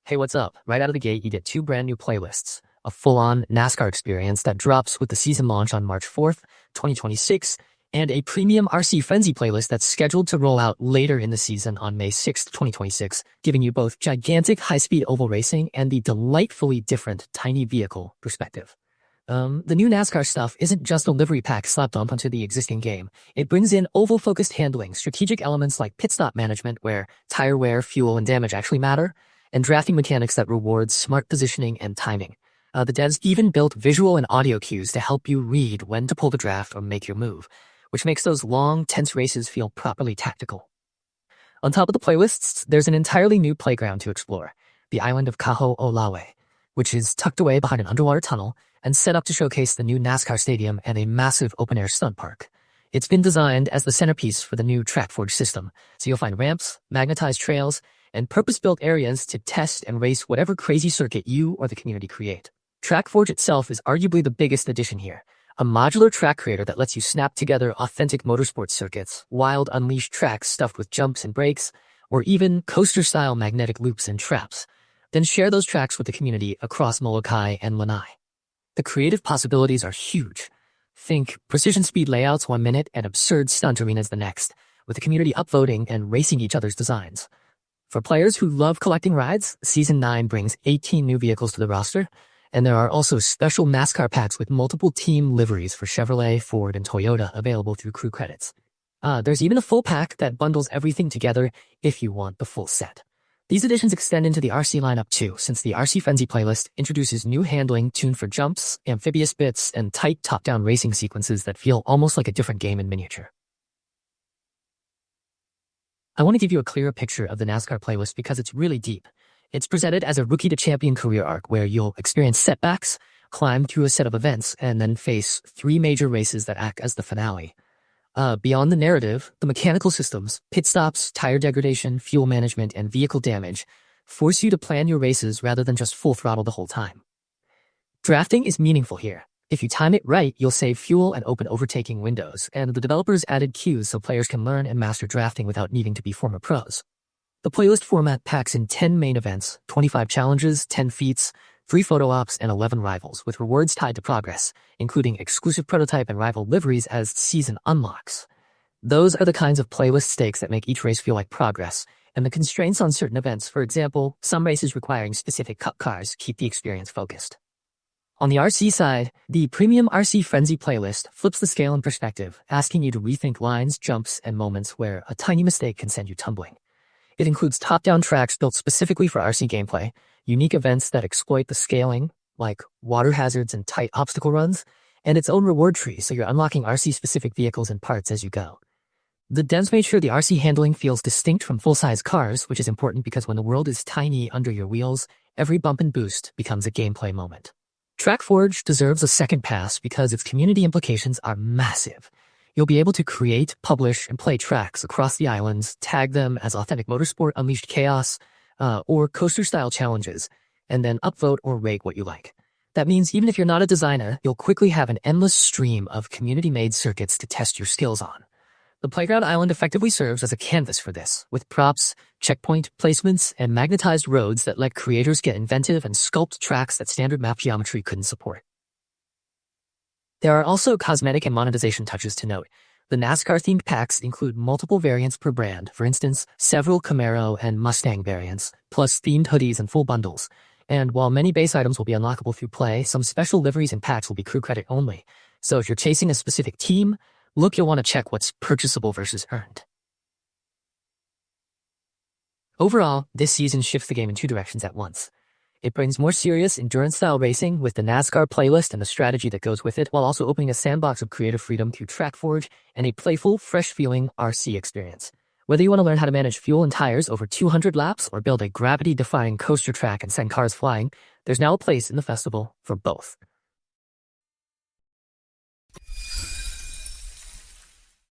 Hey, what's up? Right out of the gate, you get two brand new playlists. A full-on NASCAR experience that drops with the season launch on March 4th, 2026, and a premium RC Frenzy playlist that's scheduled to roll out later in the season on May 6th, 2026, giving you both gigantic high-speed oval racing and the delightfully different tiny vehicle perspective. The new NASCAR stuff isn't just a livery pack slapped onto the existing game. It brings in oval-focused handling, strategic elements like pit stop management where tire wear, fuel, and damage actually matter, and drafting mechanics that reward smart positioning and timing. The devs even built visual and audio cues to help you read when to pull the draft or make your move, which makes those long, tense races feel properly tactical. On top of the playlists, there's an entirely new playground to explore, the island of Kaho Olawe, which is tucked away behind an underwater tunnel and set up to showcase the new NASCAR stadium and a massive open-air stunt park. It's been designed as the centerpiece for the new TrackForge system, so you'll find ramps, magnetized trails, and purpose-built areas to test and race whatever crazy circuit you or the community create. TrackForge itself is arguably the biggest addition here, a modular track creator that lets you snap together authentic motorsport circuits, wild unleashed tracks stuffed with jumps and brakes, or even coaster-style magnetic loops and traps, then share those tracks with the community across Molokai and Lanai. The creative possibilities are huge. Think precision speed layouts 1 minute and absurd stunt arenas the next, with the community upvoting and racing each other's designs. For players who love collecting rides, Season 9 brings 18 new vehicles to the roster, and there are also special NASCAR packs with multiple team liveries for Chevrolet, Ford, and Toyota available through Crew credits. There's even a full pack that bundles everything together if you want the full set. These additions extend into the RC lineup too, since the RC Frenzy playlist introduces new handling tuned for jumps, amphibious bits, and tight top-down racing sequences that feel almost like a different game in miniature. I want to give you a clearer picture of the NASCAR playlist because it's really deep. It's presented as a rookie-to-champion career arc where you'll experience setbacks, climb through a set of events, and then face 3 major races that act as the finale. Beyond the narrative, the mechanical systems, pit stops, tire degradation, fuel management, and vehicle damage force you to plan your races rather than just full throttle the whole time. Drafting is meaningful here. If you time it right, you'll save fuel and open overtaking windows, and the developers added cues so players can learn and master drafting without needing to be former pros. The playlist format packs in 10 main events, 25 challenges, 10 feats, 3 photo ops, and 11 rivals, with rewards tied to progress, including exclusive prototype and rival liveries as season unlocks. Those are the kinds of playlist stakes that make each race feel like progress, and the constraints on certain events, for example, some races requiring specific cup cars, keep the experience focused. On the RC side, the premium RC Frenzy playlist flips the scale in perspective, asking you to rethink lines, jumps, and moments where a tiny mistake can send you tumbling. It includes top-down tracks built specifically for RC gameplay, unique events that exploit the scaling, like water hazards and tight obstacle runs, and its own reward tree so you're unlocking RC-specific vehicles and parts as you go. The devs made sure the RC handling feels distinct from full-size cars, which is important because when the world is tiny under your wheels, every bump and boost becomes a gameplay moment. TrackForge deserves a second pass because its community implications are massive. You'll be able to create, publish, and play tracks across the islands, tag them as authentic motorsport unleashed chaos, or coaster-style challenges, and then upvote or rate what you like. That means even if you're not a designer, you'll quickly have an endless stream of community-made circuits to test your skills on. The Playground Island effectively serves as a canvas for this, with props, checkpoint placements, and magnetized roads that let creators get inventive and sculpt tracks that standard map geometry couldn't support. There are also cosmetic and monetization touches to note. The NASCAR-themed packs include multiple variants per brand, for instance, several Camaro and Mustang variants, plus themed hoodies and full bundles. And while many base items will be unlockable through play, some special liveries and packs will be crew credit only. So if you're chasing a specific team, you'll want to check what's purchasable versus earned. Overall, this season shifts the game in 2 directions at once. It brings more serious, endurance-style racing with the NASCAR playlist and the strategy that goes with it, while also opening a sandbox of creative freedom through TrackForge and a playful, fresh-feeling RC experience. Whether you want to learn how to manage fuel and tires over 200 laps or build a gravity-defying coaster track and send cars flying, there's now a place in the festival for both.